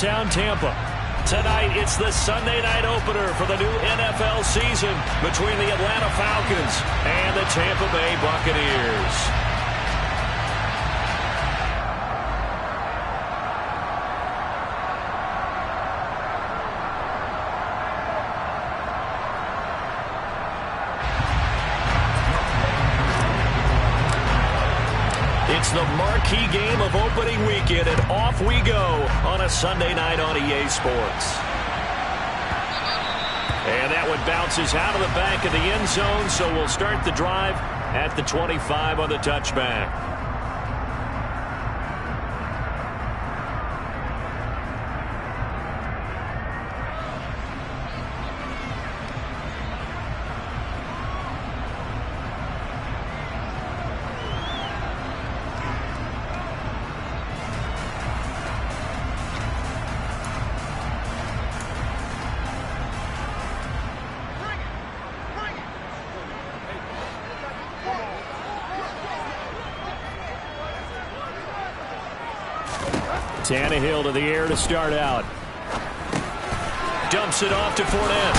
downtown Tampa. Tonight, it's the Sunday night opener for the new NFL season between the Atlanta Falcons and the Tampa Bay Buccaneers. It's the marquee game of opening weekend, and off we go on a Sunday night on EA Sports. And that one bounces out of the back of the end zone, so we'll start the drive at the 25 on the touchback. Tannehill to the air to start out. Dumps it off to Fournette.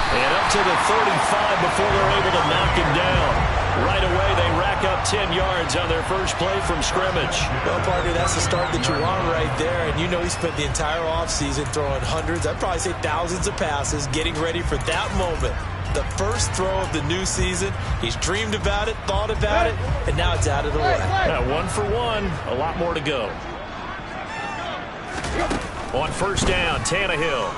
And up to the 35 before they're able to knock him down. Right away, they rack up 10 yards on their first play from scrimmage. Well, Parker, that's the start that you want right there. And you know he spent the entire offseason throwing hundreds, I'd probably say thousands of passes, getting ready for that moment. The first throw of the new season. He's dreamed about it, thought about it, and now it's out of the way. Now, 1 for 1, a lot more to go. On first down, Tannehill.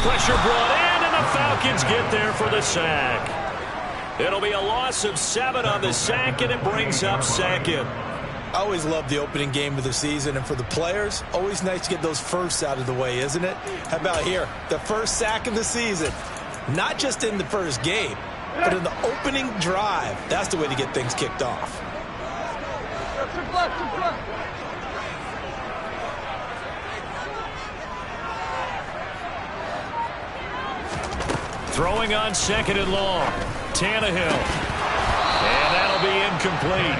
Pressure brought in, and the Falcons get there for the sack. It'll be a loss of 7 on the sack, and it brings up second. I always love the opening game of the season, and for the players, always nice to get those firsts out of the way, isn't it? How about here? The first sack of the season. Not just in the first game, but in the opening drive. That's the way to get things kicked off. Throwing on second and long. Tannehill. And that'll be incomplete.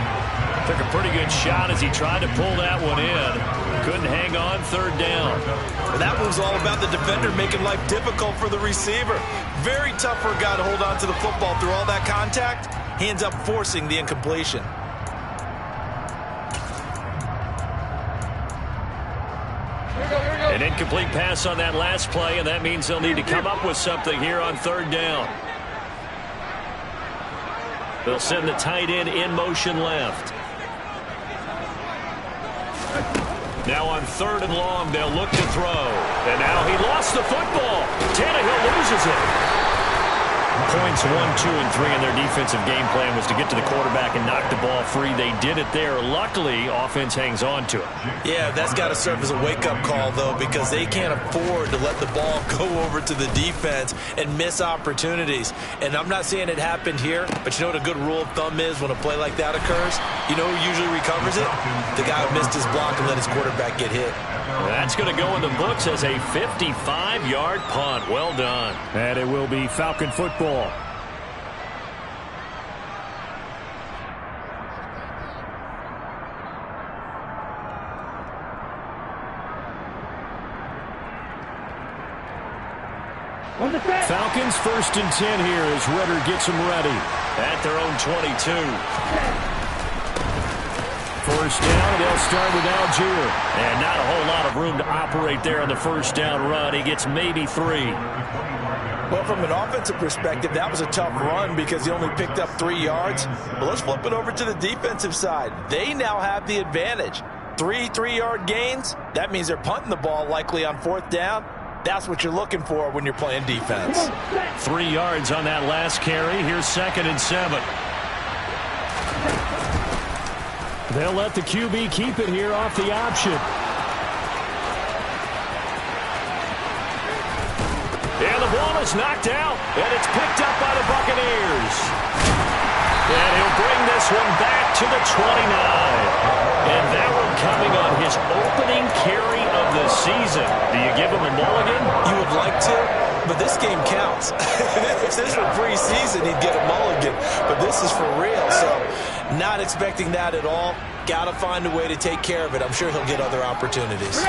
Took a pretty good shot as he tried to pull that one in. Couldn't hang on third down. Well, that move's all about the defender making life difficult for the receiver. Very tough for a guy to hold on to the football through all that contact. He ends up forcing the incompletion. An incomplete pass on that last play, and that means they'll need to come up with something here on third down. They'll send the tight end in motion left. Now on third and long, they'll look to throw. And now he lost the football. Tannehill loses it. Points 1, 2, and 3 in their defensive game plan was to get to the quarterback and knock the ball free. They did it there. Luckily, offense hangs on to it. Yeah, that's got to serve as a wake-up call, though, because they can't afford to let the ball go over to the defense and miss opportunities. And I'm not saying it happened here, but you know what a good rule of thumb is when a play like that occurs? You know who usually recovers it? The guy who missed his block and let his quarterback get hit. That's going to go in the books as a 55-yard punt. Well done. And it will be Falcon football. Falcons 1st and 10 here as Ritter gets them ready at their own 22. First down, they'll start with Algier. And not a whole lot of room to operate there on the first down run. He gets maybe 3. Well, from an offensive perspective, that was a tough run because he only picked up 3 yards. But let's flip it over to the defensive side. They now have the advantage. 3 3-yard gains. That means they're punting the ball likely on 4th down. That's what you're looking for when you're playing defense. 3 yards on that last carry. Here's 2nd and 7. They'll let the QB keep it here off the option. And the ball is knocked out, and it's picked up by the Buccaneers. And he'll bring this one back to the 29. And that one coming on his opening carry of the season. Do you give him a mulligan? You would like to, but this game counts. If this were preseason, he'd get a mulligan. But this is for real, so not expecting that at all. Got to find a way to take care of it. I'm sure he'll get other opportunities.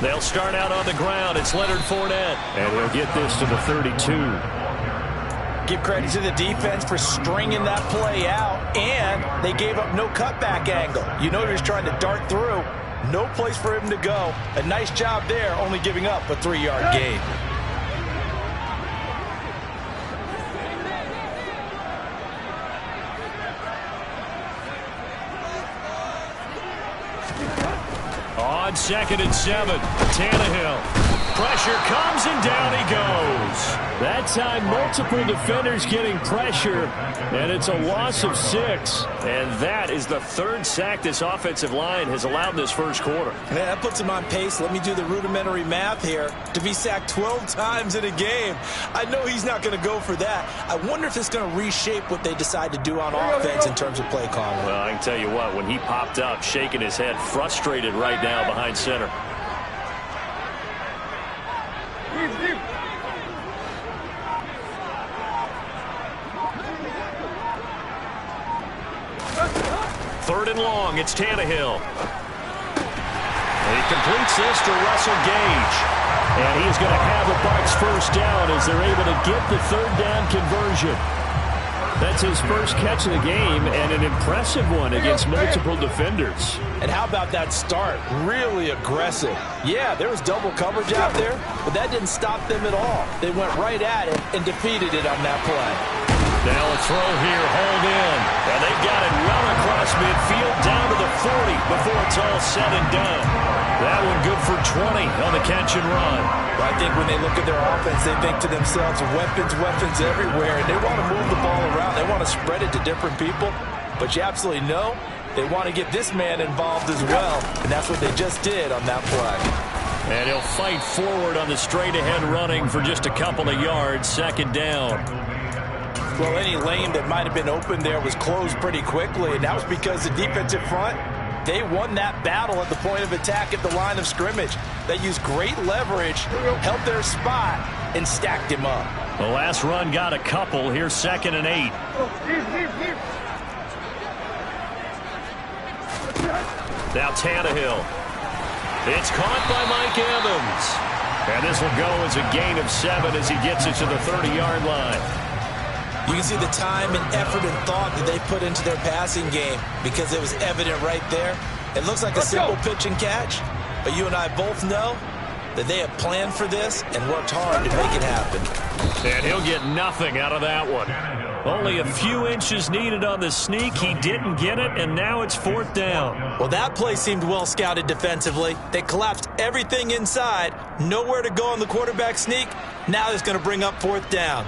They'll start out on the ground. It's Leonard Fournette. And he'll get this to the 32. Give credit to the defense for stringing that play out, and they gave up no cutback angle. You know he was trying to dart through. No place for him to go. A nice job there, only giving up a 3-yard gain. On 2nd and 7, Tannehill. Pressure comes and down he goes. That time multiple defenders getting pressure, and it's a loss of 6. And that is the 3rd sack this offensive line has allowed in this first quarter. Yeah, that puts him on pace. Let me do the rudimentary math here. To be sacked 12 times in a game. I know he's not going to go for that. I wonder if it's going to reshape what they decide to do on offense in terms of play calling. Well, I can tell you what, when he popped up, shaking his head, frustrated right now behind center. Third and long, it's Tannehill. He completes this to Russell Gage. And he's going to have a Bucs first down as they're able to get the 3rd down conversion. That's his first catch of the game, and an impressive one against multiple defenders. And how about that start? Really aggressive. Yeah, there was double coverage out there, but that didn't stop them at all. They went right at it and defeated it on that play. Now a throw here, hauled in. And they've got it well across midfield down to the 40 before it's all said and done. That one good for 20 on the catch and run. I think when they look at their offense, they think to themselves, weapons everywhere. And they want to move the ball around. They want to spread it to different people. But you absolutely know they want to get this man involved as well. And that's what they just did on that play. And he'll fight forward on the straight-ahead running for just a couple of yards. 2nd down. Well, any lane that might have been open there was closed pretty quickly, and that was because the defensive front, they won that battle at the point of attack at the line of scrimmage. They used great leverage, held their spot, and stacked him up. The last run got a couple. Here's 2nd and 8. Now Tannehill. It's caught by Mike Evans. And this will go as a gain of 7 as he gets it to the 30-yard line. You can see the time and effort and thought that they put into their passing game because it was evident right there. It looks like a simple pitch and catch, but you and I both know that they have planned for this and worked hard to make it happen. And he'll get nothing out of that one. Only a few inches needed on the sneak. He didn't get it, and now it's 4th down. Well, that play seemed well scouted defensively. They collapsed everything inside. Nowhere to go on the quarterback sneak. Now it's going to bring up 4th down.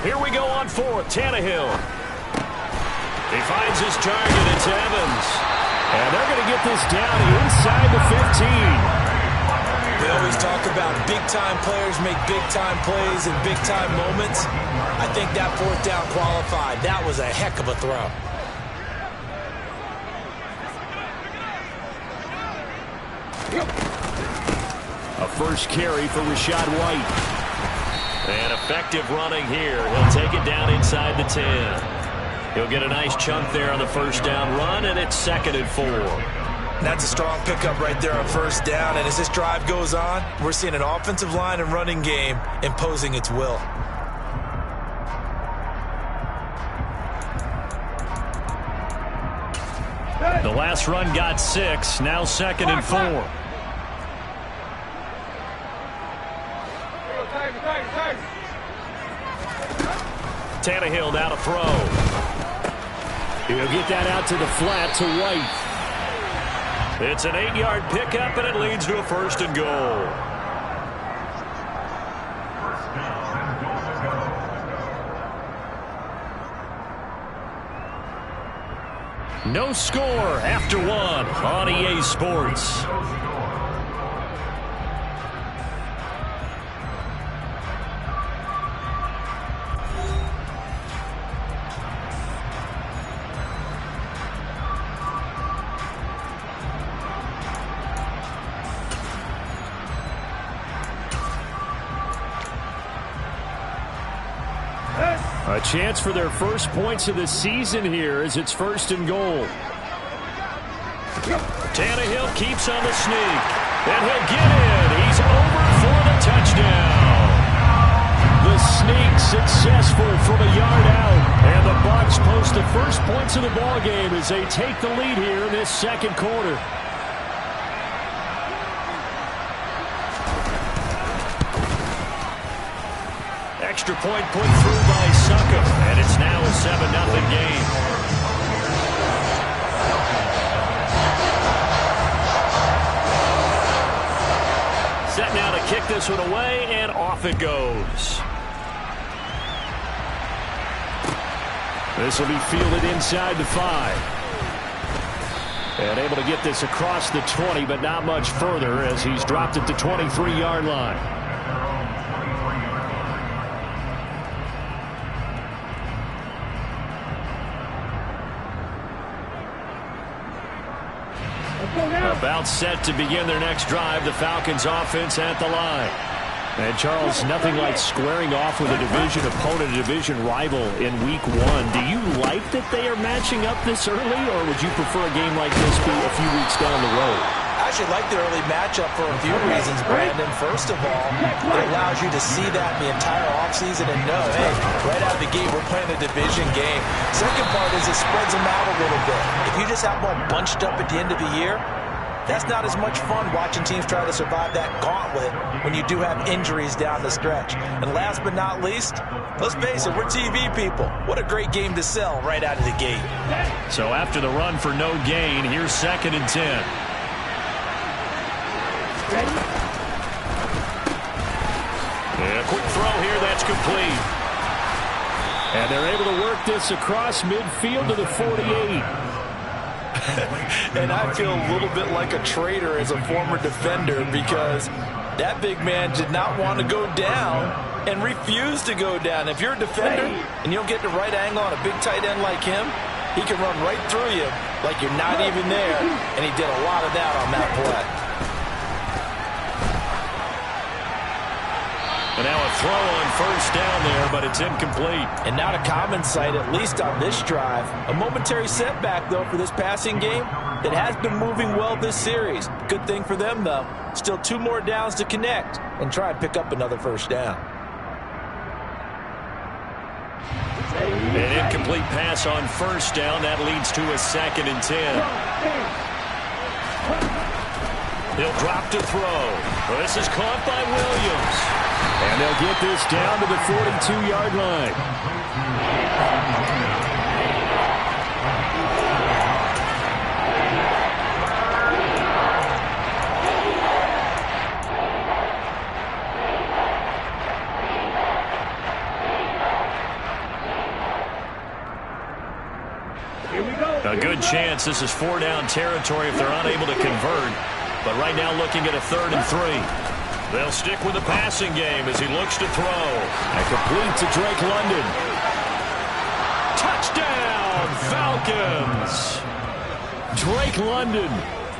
Here we go on 4th. Tannehill. He finds his target. It's Evans. And they're going to get this down inside the 15. We always talk about big-time players make big-time plays in big-time moments. I think that 4th down qualified. That was a heck of a throw. A first carry for Rachaad White. And effective running here. He'll take it down inside the 10. He'll get a nice chunk there on the first down run, and it's 2nd and 4. That's a strong pickup right there on first down. And as this drive goes on, we're seeing an offensive line and running game imposing its will. The last run got 6. Now 2nd and 4. Tannehill now to throw. He'll get that out to the flat to White. It's an 8-yard pickup, and it leads to a 1st and goal. No score after 1 on EA Sports. A chance for their first points of the season here as it's 1st and goal. Tannehill keeps on the sneak. And he'll get in. He's over for the touchdown. The sneak successful from a yard out. And the Bucs post the first points of the ball game as they take the lead here in this second quarter. Extra point put through by Succop, and it's now a 7-0 game. Set now to kick this one away, and off it goes. This will be fielded inside the 5. And able to get this across the 20, but not much further as he's dropped at the 23-yard line. About set to begin their next drive. The Falcons offense at the line. And Charles, nothing like squaring off with a division opponent, a division rival in week 1. Do you like that they are matching up this early, or would you prefer a game like this be a few weeks down the road? I actually like the early matchup for a few reasons, Brandon. First of all, it allows you to see that the entire offseason and know, hey, right out of the gate, we're playing a division game. Second part is it spreads them out a little bit. If you just have them all bunched up at the end of the year, that's not as much fun watching teams try to survive that gauntlet when you do have injuries down the stretch. And last but not least, let's face it, we're TV people. What a great game to sell right out of the gate. So after the run for no gain, here's 2nd and 10. And a quick throw here, that's complete. And they're able to work this across midfield to the 48. And I feel a little bit like a traitor as a former defender because that big man did not want to go down and refused to go down. If you're a defender and you don't get the right angle on a big tight end like him, he can run right through you like you're not even there, and he did a lot of that on that play. And now a throw on 1st down there, but it's incomplete. And not a common sight, at least on this drive. A momentary setback, though, for this passing game that has been moving well this series. Good thing for them, though. Still 2 more downs to connect and try and pick up another 1st down. An incomplete pass on 1st down. That leads to a 2nd and 10. He'll drop to throw. This is caught by Williams. And they'll get this down to the 42-yard line. A good chance this is 4-down territory if they're unable to convert. But right now looking at a 3rd and 3. They'll stick with the passing game as he looks to throw. And complete to Drake London. Touchdown, Falcons! Drake London,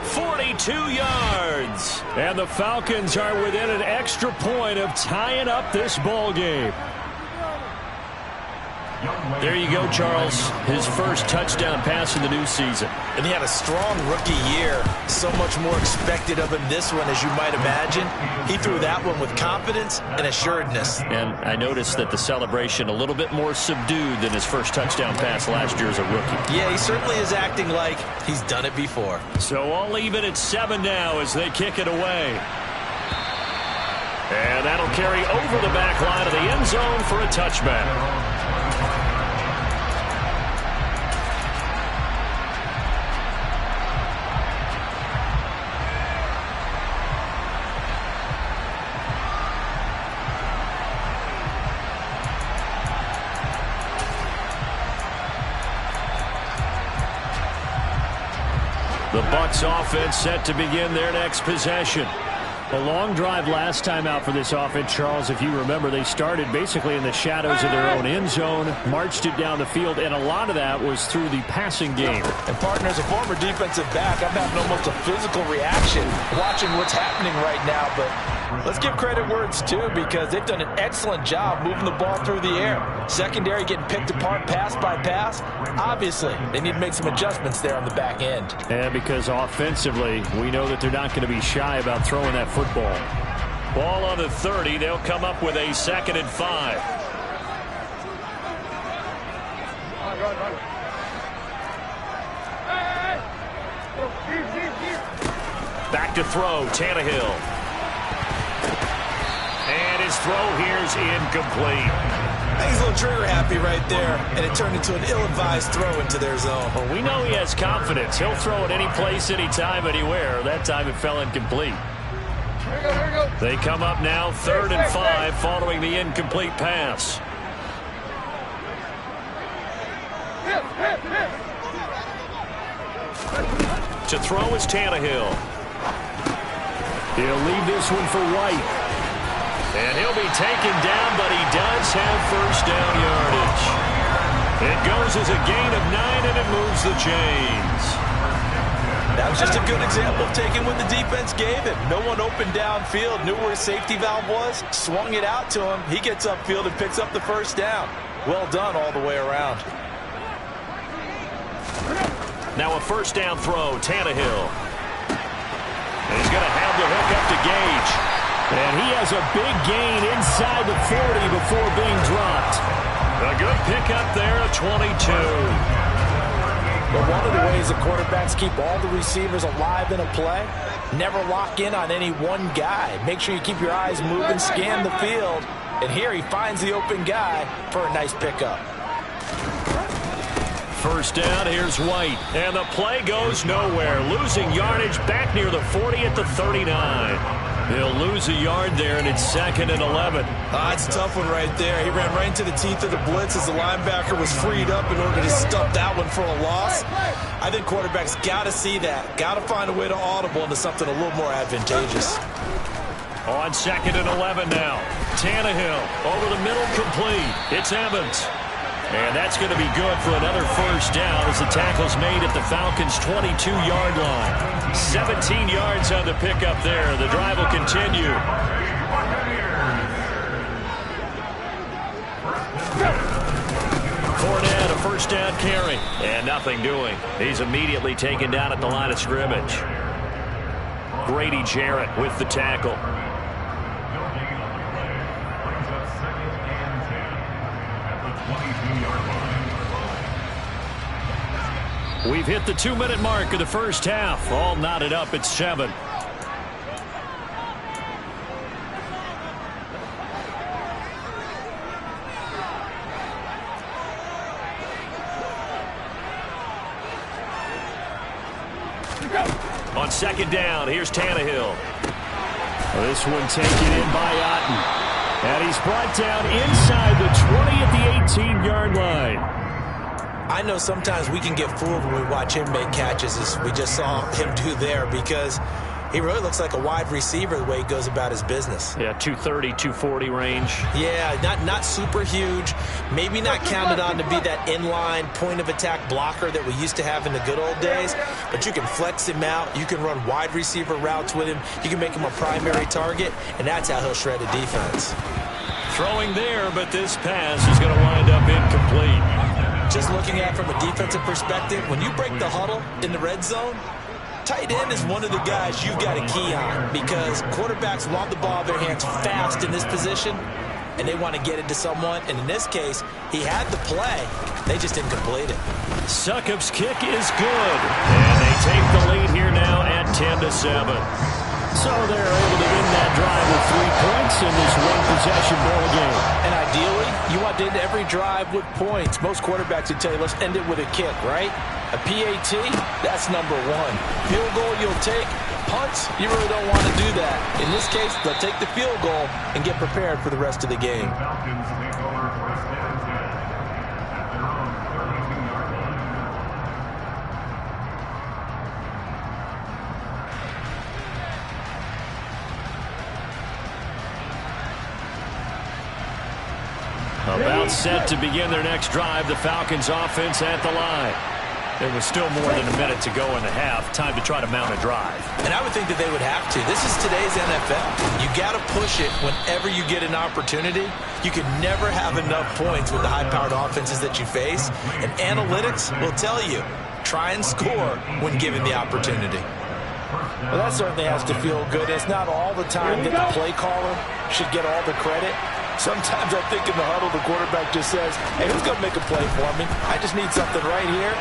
42 yards. And the Falcons are within an extra point of tying up this ball game. There you go, Charles. His first touchdown pass in the new season. And he had a strong rookie year. So much more expected of him this one, as you might imagine. He threw that one with confidence and assuredness. And I noticed that the celebration a little bit more subdued than his first touchdown pass last year as a rookie. Yeah, he certainly is acting like he's done it before. So all even at 7 now as they kick it away. And that'll carry over the back line of the end zone for a touchback. The Bucs offense set to begin their next possession. A long drive last time out for this offense, Charles. If you remember, they started basically in the shadows of their own end zone, marched it down the field, and a lot of that was through the passing game. And partner, as a former defensive back, I'm having almost a physical reaction watching what's happening right now, but Let's give credit where it's due because they've done an excellent job moving the ball through the air. Secondary getting picked apart pass by pass. Obviously, they need to make some adjustments there on the back end. And because offensively, we know that they're not going to be shy about throwing that football. Ball on the 30. They'll come up with a 2nd and 5. Back to throw, Tannehill. And his throw here's incomplete. I think he's a little trigger happy right there, and it turned into an ill-advised throw into their zone. Well, we know he has confidence. He'll throw it any place, anytime, anywhere. That time it fell incomplete. They come up now 3rd and 5 following the incomplete pass. To throw is Tannehill. He'll leave this one for White. And he'll be taken down, but he does have first down yardage. It goes as a gain of 9, and it moves the chains. That was just a good example of taking what the defense gave him. No one open downfield, knew where his safety valve was, swung it out to him. He gets upfield and picks up the first down. Well done all the way around. Now a first down throw, Tannehill. And he's going to have the hook up to Gage. And he has a big gain inside the 40 before being dropped. A good pickup there, a 22. But one of the ways the quarterbacks keep all the receivers alive in a play, never lock in on any one guy. Make sure you keep your eyes moving, scan the field. And here he finds the open guy for a nice pickup. First down, here's White. And the play goes nowhere. Losing yardage back near the 40 at the 39. He'll lose a yard there, and it's 2nd and 11. It's a tough one right there. He ran right into the teeth of the blitz as the linebacker was freed up in order to stuff that one for a loss. I think quarterbacks got to see that. Got to find a way to audible into something a little more advantageous. On 2nd and 11 now. Tannehill over the middle, complete. It's Evans. And that's going to be good for another first down as the tackle's made at the Falcons' 22-yard line. 17 yards on the pickup there. The drive will continue. Fournette, a first down carry. And nothing doing. He's immediately taken down at the line of scrimmage. Grady Jarrett with the tackle. We've hit the 2-minute mark of the first half. All knotted up at 7. On 2nd down, here's Tannehill. This one taken in by Otten. And he's brought down inside the 20 at the 18-yard line. I know sometimes we can get fooled when we watch him make catches, as we just saw him do there, because he really looks like a wide receiver the way he goes about his business. Yeah, 230, 240 range. Yeah, not super huge. Maybe not counted on to be that inline point-of-attack blocker that we used to have in the good old days, but you can flex him out. You can run wide receiver routes with him. You can make him a primary target, and that's how he'll shred a defense. Throwing there, but this pass is going to wind up incomplete. Just looking at it from a defensive perspective, when you break the huddle in the red zone, tight end is one of the guys you got to key on because quarterbacks want the ball in their hands fast in this position, and they want to get it to someone. And in this case, he had the play. They just didn't complete it. Succop's kick is good, and they take the lead here now at 10-7. So they're able to win that drive with 3 points in this one-possession ball game. And ideally, you want to end every drive with points. Most quarterbacks would tell you, let's end it with a kick, right? A PAT, that's number 1. Field goal you'll take. Punts, you really don't want to do that. In this case, they'll take the field goal and get prepared for the rest of the game. About set to begin their next drive. The Falcons offense at the line. There was still more than a minute to go in the half. Time to try to mount a drive. And I would think that they would have to. This is today's NFL. You got to push it whenever you get an opportunity. You can never have enough points with the high-powered offenses that you face. And analytics will tell you, try and score when given the opportunity. Well, that certainly has to feel good. It's not all the time that the play caller should get all the credit. Sometimes I think in the huddle, the quarterback just says, hey, who's going to make a play for me? I just need something right here.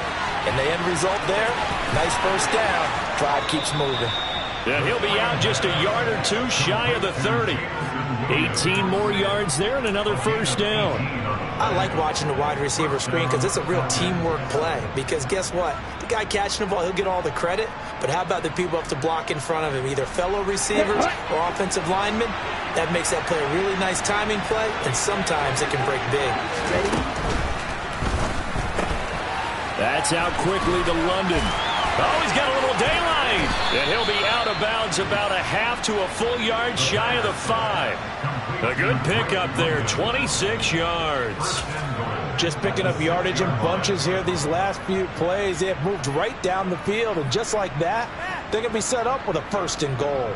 And the end result there, nice first down. Drive keeps moving. Yeah, he'll be out just a yard or two shy of the 30. 18 more yards there and another first down. I like watching the wide receiver screen because it's a real teamwork play. Because guess what? The guy catching the ball, he'll get all the credit. But how about the people up to block in front of him, either fellow receivers or offensive linemen? That makes that play a really nice timing play, and sometimes it can break big. That's out quickly to London. Oh, he's got a little daylight. And he'll be out of bounds about a half to a full yard shy of the 5. A good pickup there, 26 yards. Just picking up yardage in bunches here these last few plays. They have moved right down the field, and just like that, they're going to be set up with a first and goal.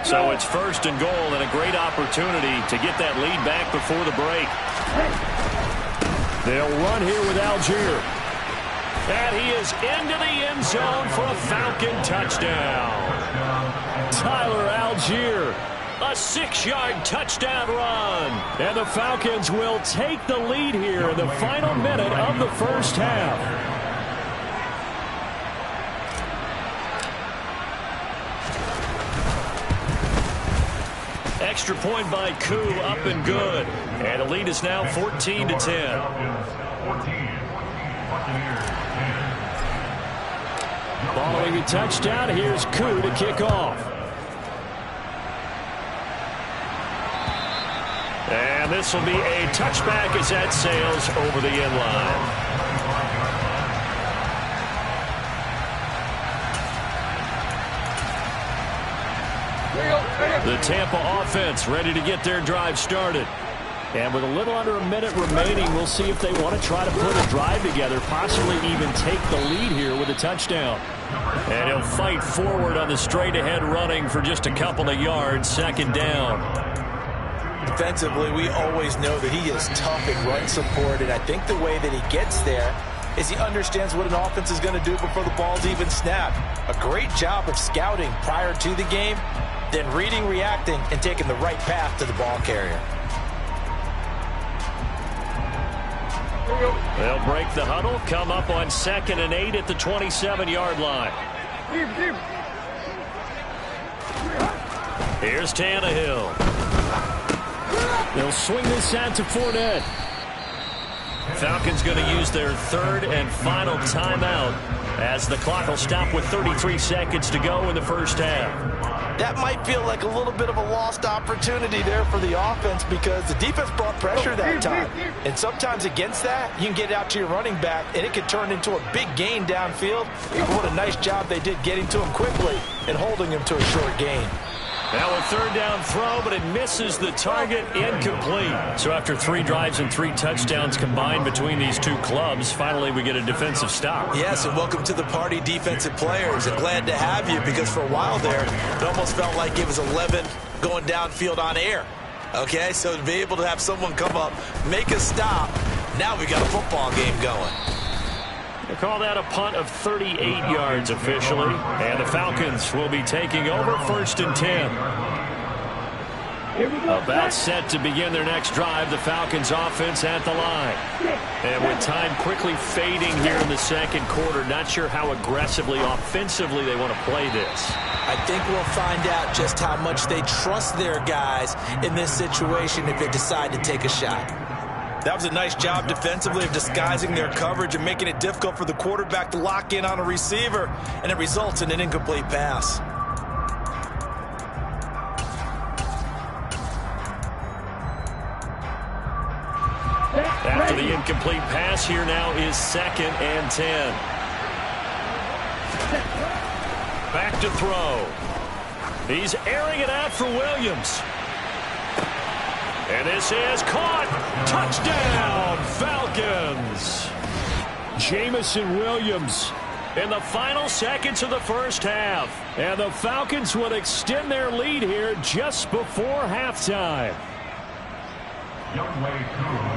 So it's first and goal and a great opportunity to get that lead back before the break. They'll run here with Algier. And he is into the end zone for a Falcon touchdown. Tyler Algier, a 6-yard touchdown run. And the Falcons will take the lead here in the final minute of the first half. Extra point by Koo, up and good. And the lead is now 14-10. Following a touchdown, here's Koo to kick off. And this will be a touchback as that sails over the end line. The Tampa offense ready to get their drive started. And with a little under a minute remaining, we'll see if they want to try to put a drive together, possibly even take the lead here with a touchdown. And he'll fight forward on the straight-ahead running for just a couple of yards, second down. Defensively, we always know that he is tough in run support, and I think the way that he gets there is he understands what an offense is going to do before the ball's even snapped. A great job of scouting prior to the game, then reading, reacting, and taking the right path to the ball carrier. They'll break the huddle, come up on 2nd and 8 at the 27-yard line. Here's Tannehill. They'll swing this out to Fournette. Falcons going to use their third and final timeout as the clock will stop with 33 seconds to go in the first half. That might feel like a little bit of a lost opportunity there for the offense because the defense brought pressure that time. And sometimes against that, you can get out to your running back, and it could turn into a big gain downfield. What a nice job they did getting to him quickly and holding him to a short gain. Now a third down throw, but it misses the target, incomplete. So after 3 drives and 3 touchdowns combined between these two clubs, finally we get a defensive stop. Yes, and welcome to the party, defensive players. And glad to have you because for a while there, it almost felt like it was 11 going downfield on air. Okay, so to be able to have someone come up, make a stop, now we got a football game going. They call that a punt of 38 yards officially. And the Falcons will be taking over 1st and 10. About set to begin their next drive, the Falcons offense at the line. And with time quickly fading here in the second quarter, not sure how aggressively, offensively they want to play this. I think we'll find out just how much they trust their guys in this situation if they decide to take a shot. That was a nice job defensively of disguising their coverage and making it difficult for the quarterback to lock in on a receiver, and it results in an incomplete pass. After the incomplete pass, here now is 2nd and 10. Back to throw. He's airing it out for Williams. And this is caught. Touchdown, Falcons. Jamison Williams in the final seconds of the first half. And the Falcons would extend their lead here just before halftime.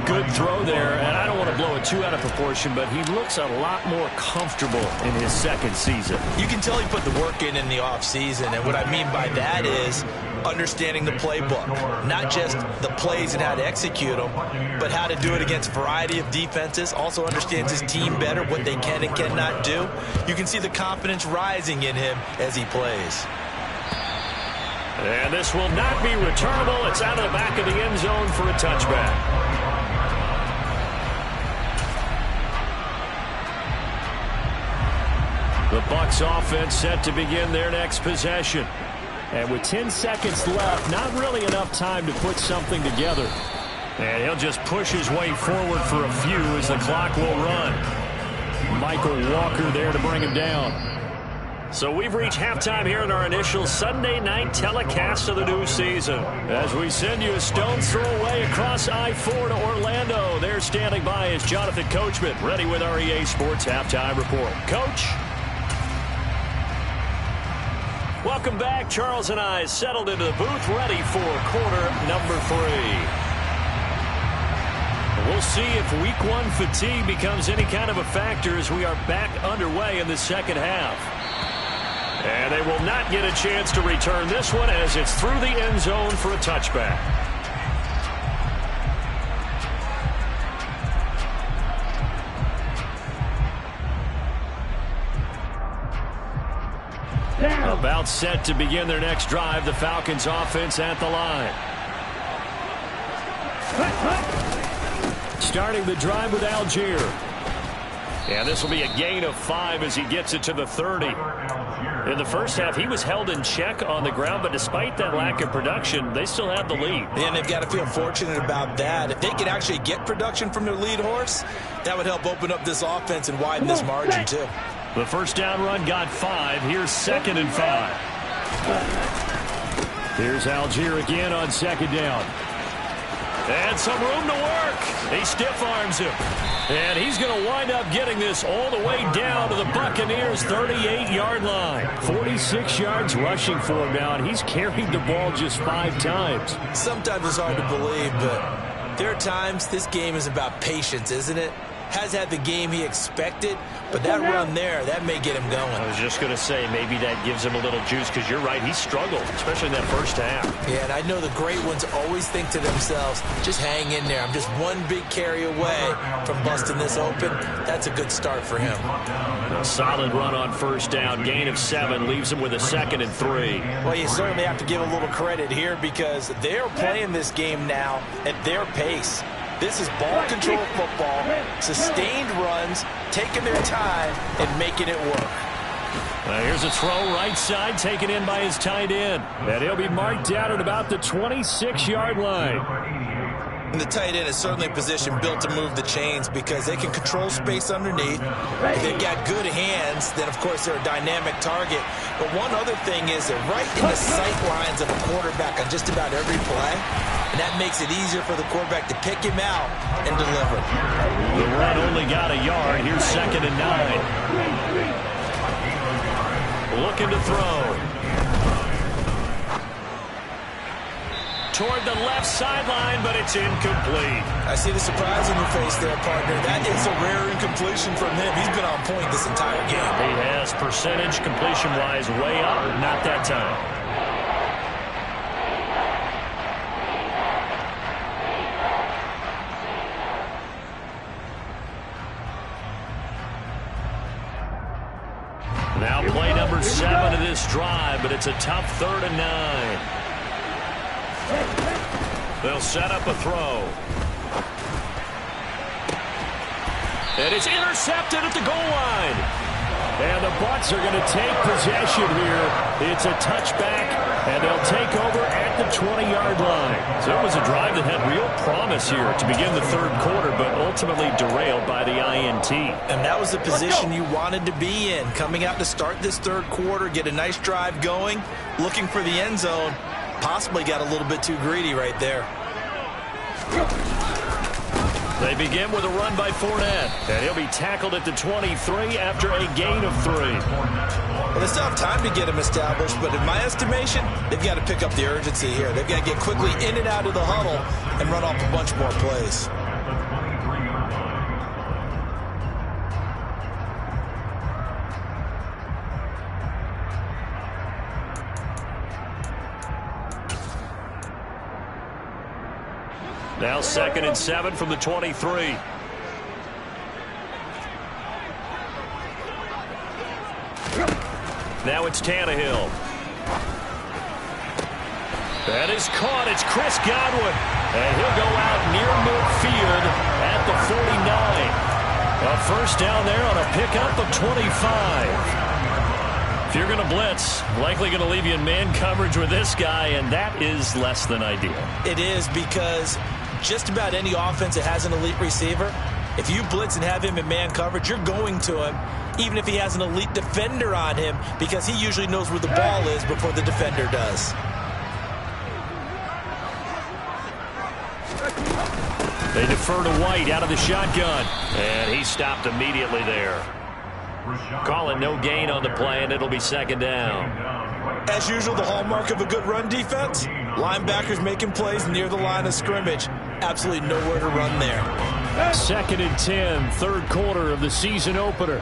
Good throw there, and I don't want to blow it too out of proportion, but he looks a lot more comfortable in his second season. You can tell he put the work in the offseason, and what I mean by that is understanding the playbook. Not just the plays and how to execute them, but how to do it against a variety of defenses. Also understands his team better, what they can and cannot do. You can see the confidence rising in him as he plays. And this will not be returnable. It's out of the back of the end zone for a touchback. The Bucs offense set to begin their next possession. And with 10 seconds left, not really enough time to put something together. And he'll just push his way forward for a few as the clock will run. Michael Walker there to bring him down. So we've reached halftime here in our initial Sunday night telecast of the new season. As we send you a stone's throw away across I-4 to Orlando. There standing by is Jonathan Coachman, ready with our EA Sports Halftime Report. Coach? Welcome back. Charles and I settled into the booth, ready for quarter number 3. We'll see if week 1 fatigue becomes any kind of a factor as we are back underway in the second half. And they will not get a chance to return this one as it's through the end zone for a touchback. About set to begin their next drive, the Falcons offense at the line. Starting the drive with Algier. And this will be a gain of 5 as he gets it to the 30. In the first half, he was held in check on the ground, but despite that lack of production, they still have the lead. And they've got to feel fortunate about that. If they could actually get production from their lead horse, that would help open up this offense and widen this margin, too. The first down run got 5. Here's 2nd and 5. Here's Algier again on 2nd down. And some room to work. He stiff arms him. And he's going to wind up getting this all the way down to the Buccaneers' 38-yard line. 46 yards rushing for him now, and he's carried the ball just 5 times. Sometimes it's hard to believe, but there are times this game is about patience, isn't it? Has had the game he expected, but that run there, that may get him going. I was just going to say, maybe that gives him a little juice, because you're right, he struggled, especially in that first half. Yeah, and I know the great ones always think to themselves, just hang in there. I'm just one big carry away from busting this open. That's a good start for him. A solid run on first down, gain of 7, leaves him with a 2nd and 3. Well, you certainly have to give a little credit here because they're playing this game now at their pace. This is ball control football, sustained runs, taking their time and making it work. Here's a throw right side, taken in by his tight end. And he'll be marked down at about the 26-yard line. And the tight end is certainly a position built to move the chains because they can control space underneath. If they've got good hands, then, of course, they're a dynamic target. But one other thing is they're right in the sight lines of a quarterback on just about every play. And that makes it easier for the quarterback to pick him out and deliver. The run only got a yard. Here's 2nd and 9. Looking to throw. Toward the left sideline, but it's incomplete. I see the surprise on your face there, partner. That is a rare incompletion from him. He's been on point this entire game. He has percentage completion-wise way up, not that time. Now play number 7 of this drive, but it's a tough 3rd and 9. They'll set up a throw. And it's intercepted at the goal line. And the Bucs are going to take possession here. It's a touchback, and they'll take over at the 20-yard line. So it was a drive that had real promise here to begin the 3rd quarter, but ultimately derailed by the INT. And that was the position you wanted to be in. Coming out to start this 3rd quarter, get a nice drive going, looking for the end zone. Possibly got a little bit too greedy right there. They begin with a run by Fournette, and he'll be tackled at the 23 after a gain of 3. Well, they still have time to get him established, but in my estimation, they've got to pick up the urgency here. They've got to get quickly in and out of the huddle and run off a bunch more plays. Now 2nd and 7 from the 23. Now it's Tannehill. That is caught. It's Chris Godwin. And he'll go out near midfield at the 49. A first down there on a pickup of 25. If you're going to blitz, likely going to leave you in man coverage with this guy, and that is less than ideal. It is, because just about any offense that has an elite receiver, if you blitz and have him in man coverage, you're going to him, even if he has an elite defender on him, because he usually knows where the ball is before the defender does. They defer to White out of the shotgun, and he stopped immediately there. Calling no gain on the play, and it'll be 2nd down. As usual, the hallmark of a good run defense, linebackers making plays near the line of scrimmage. Absolutely nowhere to run there. 2nd and 10, 3rd quarter of the season opener.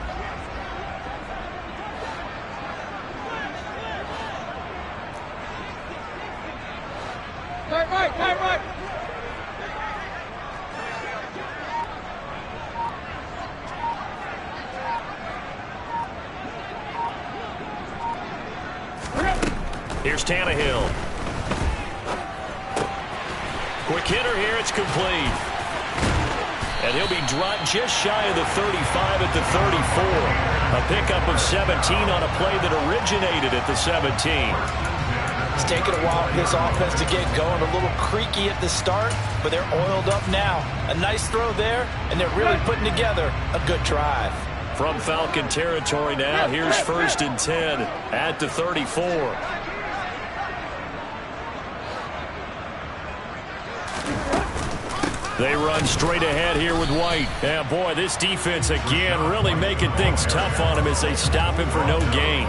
Right. Here's Tannehill. Quick hitter here. It's complete. And he'll be dropped just shy of the 35 at the 34. A pickup of 17 on a play that originated at the 17. It's taken a while for this offense to get going. A little creaky at the start, but they're oiled up now. A nice throw there, and they're really putting together a good drive. From Falcon territory now, here's 1st and 10 at the 34. They run straight ahead here with White. Yeah, boy, this defense again really making things tough on him as they stop him for no gain.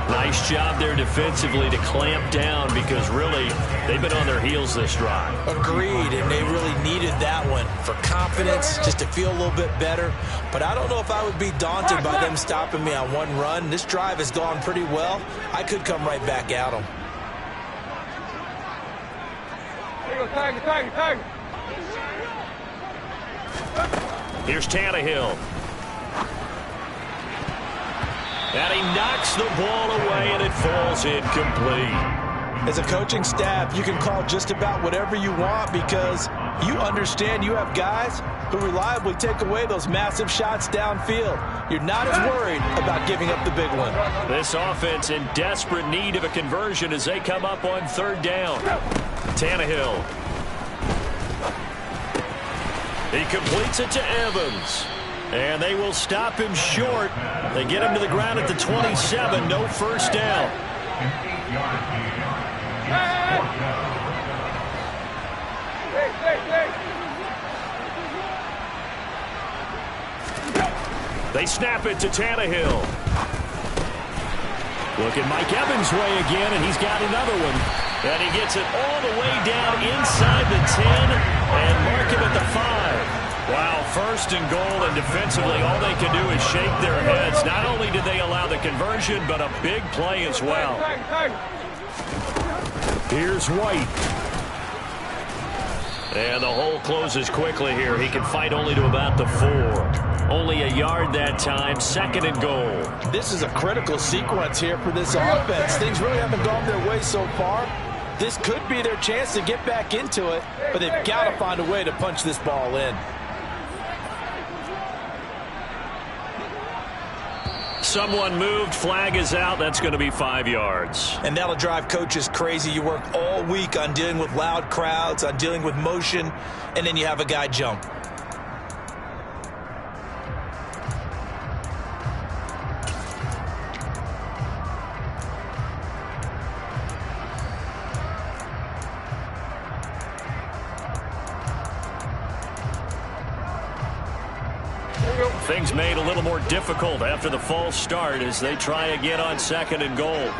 Nice job there defensively to clamp down, because really they've been on their heels this drive. Agreed, and they really needed that one for confidence, just to feel a little bit better. But I don't know if I would be daunted by them stopping me on one run. This drive has gone pretty well. I could come right back at them. Tiger. Here's Tannehill. And he knocks the ball away, and it falls incomplete. As a coaching staff, you can call just about whatever you want, because you understand you have guys who reliably take away those massive shots downfield. You're not as worried about giving up the big one. This offense in desperate need of a conversion as they come up on 3rd down. Tannehill. He completes it to Evans. And they will stop him short. They get him to the ground at the 27. No first down. They snap it to Tannehill. Look at Mike Evans' way again, and he's got another one. And he gets it all the way down inside the 10 and mark him at the 5. Wow, 1st and goal, and defensively all they can do is shake their heads. Not only did they allow the conversion, but a big play as well. Here's White. And the hole closes quickly here. He can fight only to about the 4. Only a yard that time, 2nd and goal. This is a critical sequence here for this offense. Things really haven't gone their way so far. This could be their chance to get back into it, but they've got to find a way to punch this ball in. Someone moved, flag is out. That's going to be 5 yards. And that'll drive coaches crazy. You work all week on dealing with loud crowds, on dealing with motion, and then you have a guy jump. Things made a little more difficult after the false start as they try again on 2nd and goal.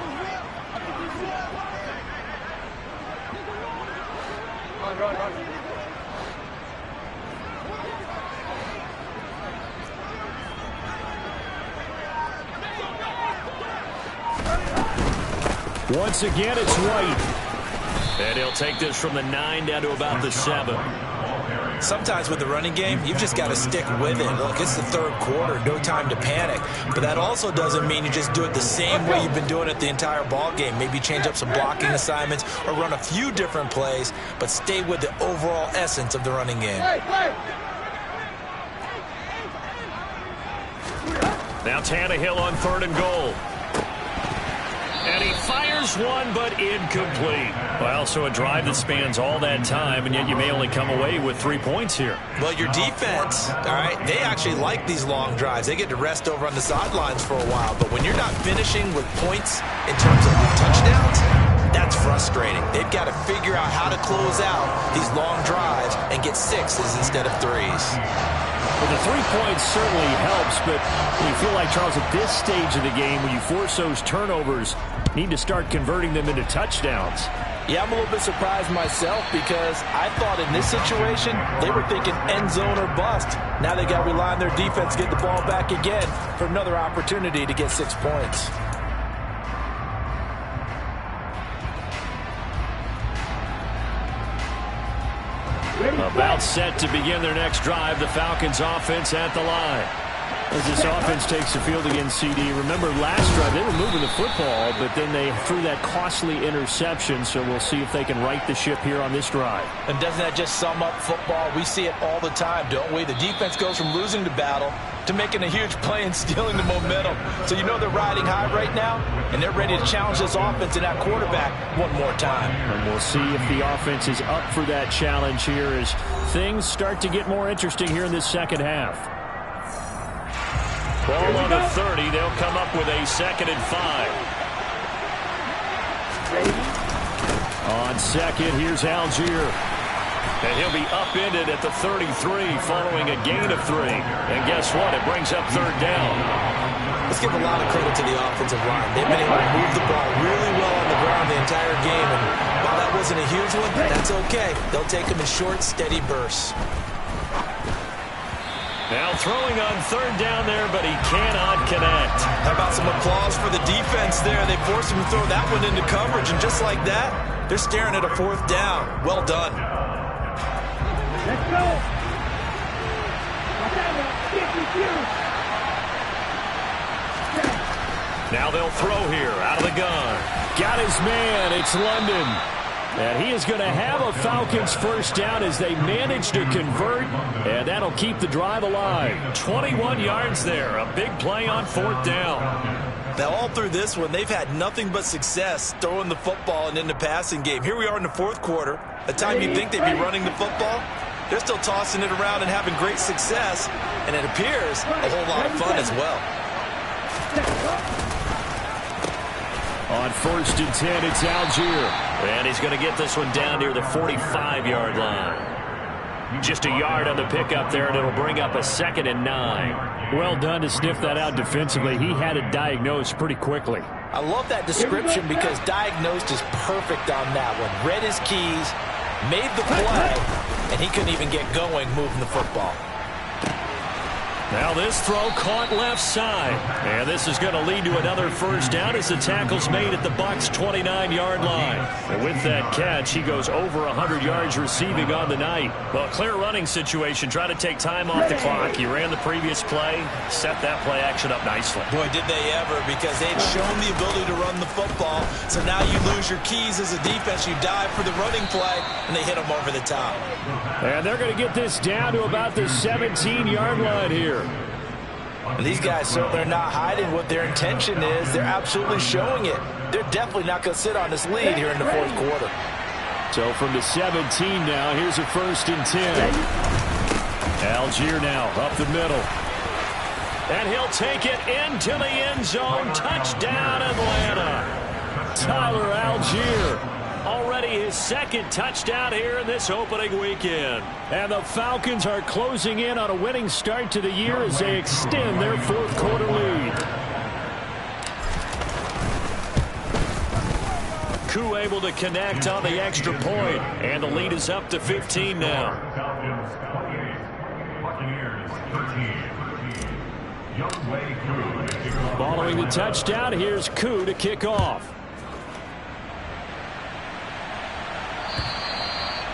Once again, it's White. And he'll take this from the 9 down to about the 7. Sometimes with the running game, you've just got to stick with it. Look, it's the 3rd quarter, no time to panic. But that also doesn't mean you just do it the same way you've been doing it the entire ball game. Maybe change up some blocking assignments or run a few different plays, but stay with the overall essence of the running game. Now Tannehill on 3rd and goal. And he fires one, but incomplete. Well, so a drive that spans all that time, and yet you may only come away with 3 points here. Well, your defense, all right, they actually like these long drives. They get to rest over on the sidelines for a while. But when you're not finishing with points in terms of touchdowns, that's frustrating. They've got to figure out how to close out these long drives and get 6s instead of 3s. Well, the 3 points certainly helps, but you feel like, Charles, at this stage of the game, when you force those turnovers, need to start converting them into touchdowns. Yeah, I'm a little bit surprised myself because I thought in this situation they were thinking end zone or bust. Now they got to rely on their defense to get the ball back again for another opportunity to get 6 points. About set to begin their next drive, the Falcons offense at the line. As this offense takes the field against CD. Remember last drive, they were moving the football, but then they threw that costly interception, so we'll see if they can right the ship here on this drive. And doesn't that just sum up football? We see it all the time, don't we? The defense goes from losing the battle to making a huge play and stealing the momentum. So you know they're riding high right now, and they're ready to challenge this offense and that quarterback one more time. And we'll see if the offense is up for that challenge here as things start to get more interesting here in this second half. Ball on the 30. They'll come up with a 2nd and 5. On 2nd, here's Algier. And he'll be upended at the 33 following a gain of 3. And guess what? It brings up 3rd down. Let's give a lot of credit to the offensive line. They've been able to move the ball really well on the ground the entire game. And while that wasn't a huge one, that's okay. They'll take them in short, steady bursts. Now throwing on 3rd down there, but he cannot connect. How about some applause for the defense there? They forced him to throw that one into coverage, and just like that, they're staring at a 4th down. Well done. Let's go. Now they'll throw here out of the gun. Got his man. It's London. And he is going to have a Falcons 1st down as they manage to convert, and that'll keep the drive alive. 21 yards there, a big play on 4th down. Now, all through this one, they've had nothing but success throwing the football and in the passing game. Here we are in the 4th quarter, a time you'd think they'd be running the football. They're still tossing it around and having great success, and it appears a whole lot of fun as well. On 1st and 10, it's Algier. And he's going to get this one down near the 45-yard line. Just a yard on the pickup there, and it'll bring up a 2nd and 9. Well done to sniff that out defensively. He had it diagnosed pretty quickly. I love that description because diagnosed is perfect on that one. Read his keys, made the play, and he couldn't even get going moving the football. Now this throw caught left side. And this is going to lead to another 1st down as the tackle's made at the Bucs' 29-yard line. And with that catch, he goes over 100 yards receiving on the night. Well, clear running situation. Try to take time off the clock. He ran the previous play, set that play action up nicely. Boy, did they ever, because they'd shown the ability to run the football. So now you lose your keys as a defense. You dive for the running play, and they hit them over the top. And they're going to get this down to about the 17-yard line here. And these guys certainly are not hiding what their intention is. They're absolutely showing it. They're definitely not going to sit on this lead here in the 4th quarter. So from the 17 now, here's a 1st and 10. Algier now up the middle. And he'll take it into the end zone. Touchdown, Atlanta. Tyler Algier already already his second touchdown here in this opening weekend. And the Falcons are closing in on a winning start to the year as they extend their fourth quarter lead. Koo able to connect on the extra point, and the lead is up to 15 now. Following the touchdown, here's Koo to kick off.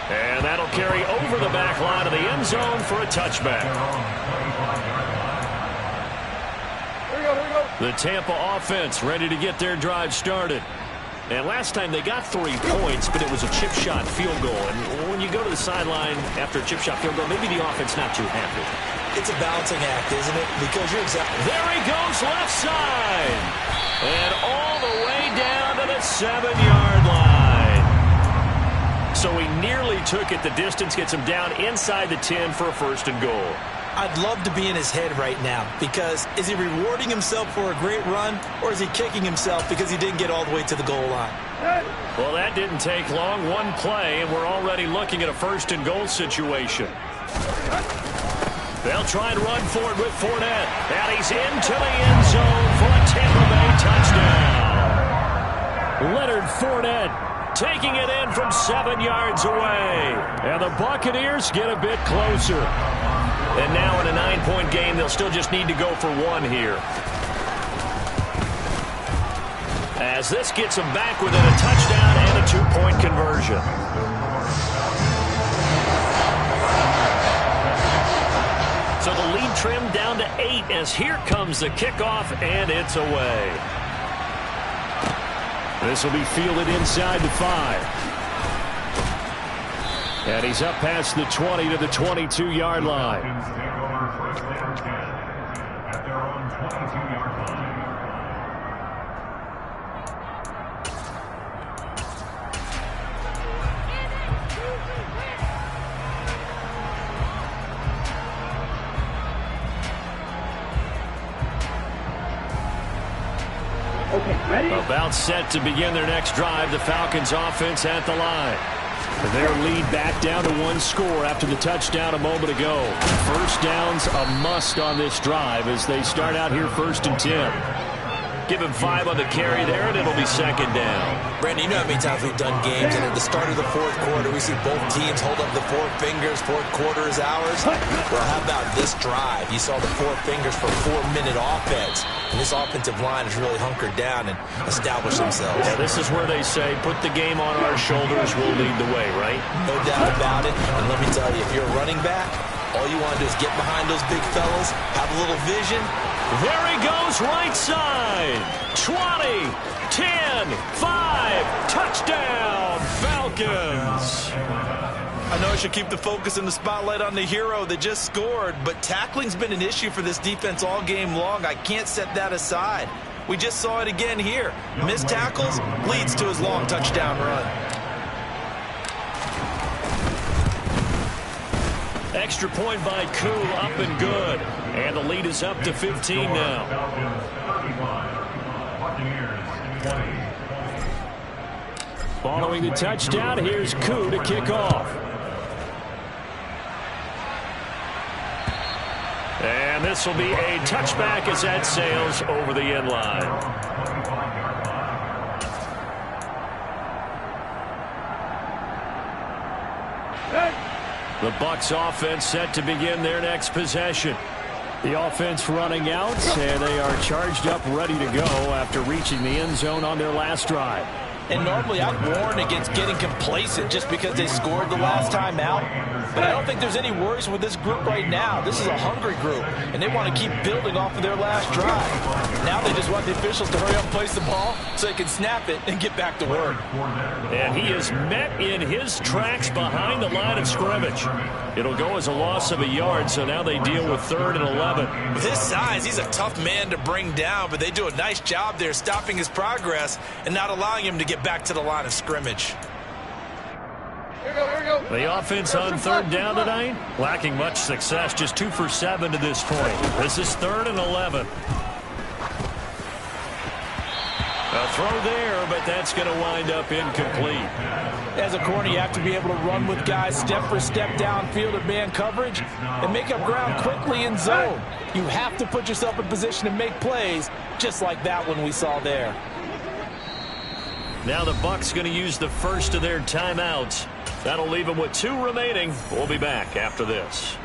And that'll carry over the back line of the end zone for a touchback. The Tampa offense ready to get their drive started. And last time they got 3 points, but it was a chip shot field goal. And when you go to the sideline after a chip shot field goal, maybe the offense not too happy. It's a balancing act, isn't it? Because you're exactly... There he goes, left side. And all the way down to the 7-yard line. So he nearly took it the distance, gets him down inside the 10 for a first and goal. I'd love to be in his head right now, because is he rewarding himself for a great run, or is he kicking himself because he didn't get all the way to the goal line? Well, that didn't take long. One play, and we're already looking at a first and goal situation. They'll try and run for it with Fournette. And he's into the end zone for a Tampa Bay touchdown. Leonard Fournette taking it in from 7 yards away. And the Buccaneers get a bit closer. And now in a 9-point game, they'll still just need to go for 1 here. As this gets them back within a touchdown and a 2-point conversion. So the lead trimmed down to 8 as here comes the kickoff, and it's away. This will be fielded inside the 5. And he's up past the 20 to the 22-yard line. Okay, ready? About set to begin their next drive. The Falcons offense at the line. Their lead back down to 1 score after the touchdown a moment ago. First down's a must on this drive as they start out here 1st and 10. Give him 5 on the carry there, and it'll be 2nd down. Brandon, you know how many times we've done games, and at the start of the 4th quarter, we see both teams hold up the 4 fingers, 4th quarter is ours. Well, how about this drive? You saw the 4 fingers for 4-minute offense, and this offensive line has really hunkered down and established themselves. Yeah, this is where they say, put the game on our shoulders, we'll lead the way, right? No doubt about it, and let me tell you, if you're a running back, all you want to do is get behind those big fellas, have a little vision. There he goes, right side. 20, 10, 5, touchdown, Falcons. I know I should keep the focus and the spotlight on the hero that just scored, but tackling's been an issue for this defense all game long. I can't set that aside. We just saw it again here. Missed tackles leads to his long touchdown run. Extra point by Koo, up and good. And the lead is up to 15 now. Following the touchdown, here's Koo to kick off. And this will be a touchback as that sails over the end line. The Bucs offense set to begin their next possession. The offense running out, and they are charged up, ready to go after reaching the end zone on their last drive. And normally I'd warn against getting complacent just because they scored the last time out. But I don't think there's any worries with this group right now. This is a hungry group, and they want to keep building off of their last drive. Now they just want the officials to hurry up and place the ball so they can snap it and get back to work. And he is met in his tracks behind the line of scrimmage. It'll go as a loss of a yard, so now they deal with 3rd and 11. With his size, he's a tough man to bring down, but they do a nice job there stopping his progress and not allowing him to get back to the line of scrimmage. The offense on 3rd down tonight, lacking much success, just 2 for 7 to this point. This is 3rd and 11. A throw there, but that's going to wind up incomplete. As a corner, you have to be able to run with guys step for step downfield in man coverage and make up ground quickly in zone. You have to put yourself in position to make plays, just like that one we saw there. Now the Bucs going to use the first of their timeouts. That'll leave them with 2 remaining. We'll be back after this.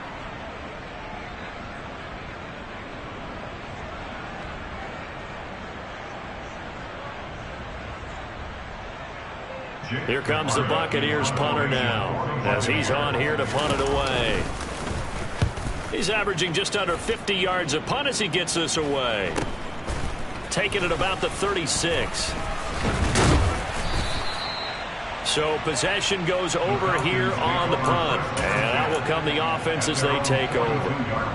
Here comes the Buccaneers punter now, as he's on here to punt it away. He's averaging just under 50 yards a punt as he gets this away. Taking it about the 36. So possession goes over here on the punt. And out will come the offense as they take over.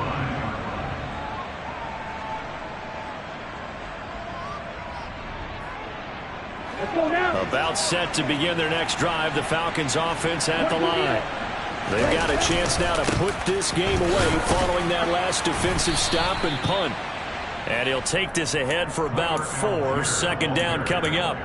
About set to begin their next drive, the Falcons offense at the line. They've got a chance now to put this game away following that last defensive stop and punt. And he'll take this ahead for about 4. Second down coming up.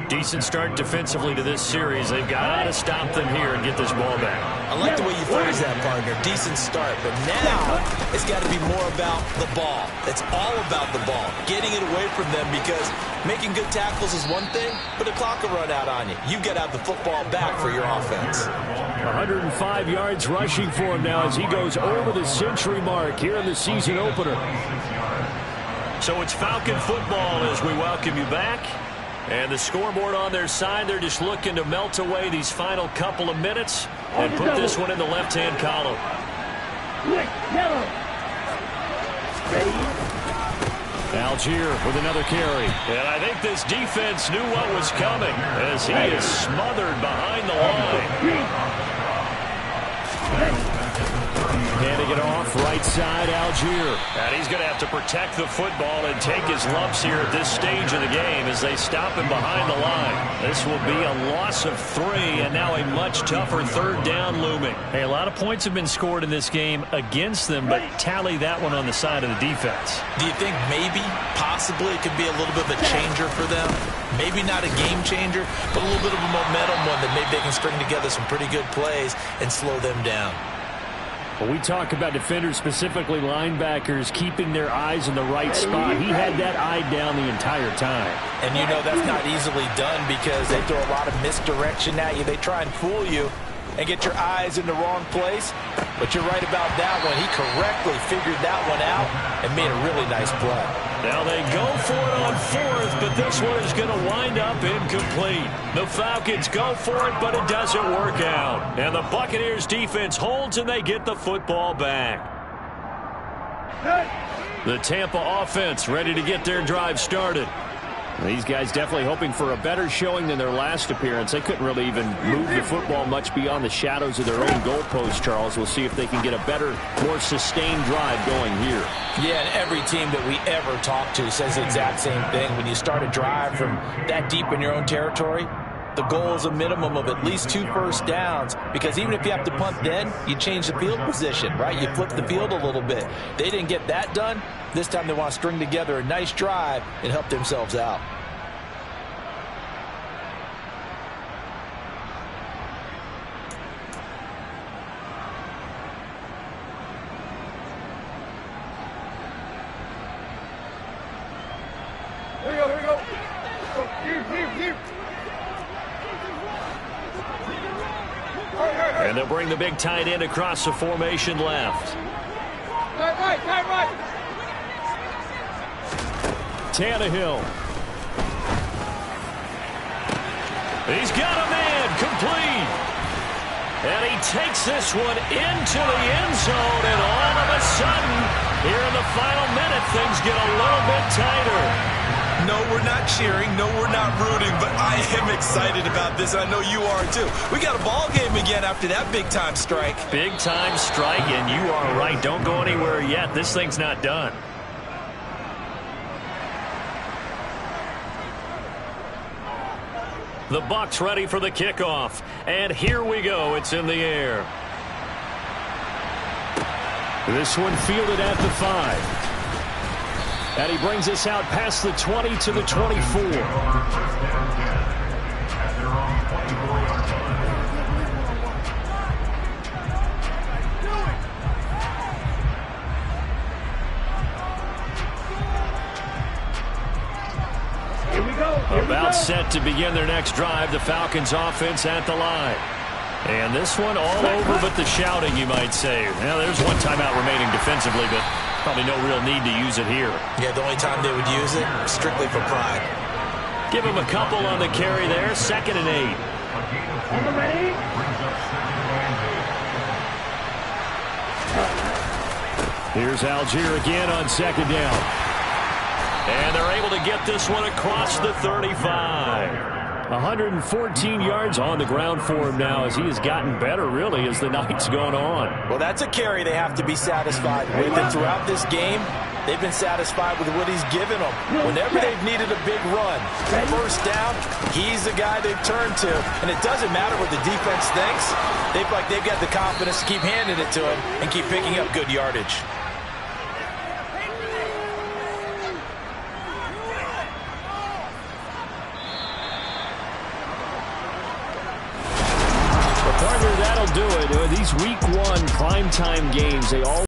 Decent start defensively to this series. They've got to stop them here and get this ball back. I like the way you phrase that, partner. Decent start. But now it's got to be more about the ball. It's all about the ball. Getting it away from them, because making good tackles is one thing, but the clock will run out on you. You've got to have the football back for your offense. 105 yards rushing for him now as he goes over the century mark here in the season opener. So it's Falcon football as we welcome you back. And the scoreboard on their side, they're just looking to melt away these final couple of minutes and put this one in the left-hand column. Algier with another carry. And I think this defense knew what was coming as he is smothered behind the line. Handing it off, right side, Algier. And he's going to have to protect the football and take his lumps here at this stage of the game as they stop him behind the line. This will be a loss of 3, and now a much tougher third down looming. Hey, a lot of points have been scored in this game against them, but tally that one on the side of the defense. Do you think maybe, possibly, it could be a little bit of a changer for them? Maybe not a game changer, but a little bit of a momentum one that maybe they can string together some pretty good plays and slow them down. When we talk about defenders, specifically linebackers, keeping their eyes in the right spot, he had that eye down the entire time. And you know that's not easily done because they throw a lot of misdirection at you. They try and fool you and get your eyes in the wrong place. But you're right about that one. He correctly figured that one out and made a really nice play. Now they go for it on 4th, but this one is going to wind up incomplete. The Falcons go for it, but it doesn't work out. And the Buccaneers defense holds, and they get the football back. The Tampa offense ready to get their drive started. These guys definitely hoping for a better showing than their last appearance. They couldn't really even move the football much beyond the shadows of their own goalpost, Charles. We'll see if they can get a better, more sustained drive going here. Yeah, and every team that we ever talk to says the exact same thing. When you start a drive from that deep in your own territory, the goal is a minimum of at least 2 first downs, because even if you have to punt then, you change the field position, right? You flip the field a little bit. They didn't get that done. This time they want to string together a nice drive and help themselves out. Here we go, here we go. Here. And they'll bring the big tight end across the formation left. Right. Tannehill. He's got a man, complete. And he takes this one into the end zone, and all of a sudden, here in the final minute, things get a little bit tighter. No, we're not cheering. No, we're not rooting, but I am excited about this. I know you are, too. We got a ball game again after that big-time strike. Big-time strike, and you are right. Don't go anywhere yet. This thing's not done. The Bucs ready for the kickoff. And here we go. It's in the air. This one fielded at the 5. And he brings us out past the 20 to the 24. About set to begin their next drive, the Falcons offense at the line. And this one all over but the shouting, you might say. Now, there's one timeout remaining defensively, but probably no real need to use it here. Yeah, the only time they would use it, strictly for pride. Give him a couple on the carry there, 2nd and 8. Here's Algier again on 2nd down. And they're able to get this one across the 35. 114 yards on the ground for him now as he has gotten better, really, as the night's going on. Well, that's a carry they have to be satisfied with. And throughout this game, they've been satisfied with what he's given them. Whenever they've needed a big run, first down, he's the guy they've turned to. And it doesn't matter what the defense thinks. They've got the confidence to keep handing it to him and keep picking up good yardage. Partner, that'll do it. These week 1 primetime games, they all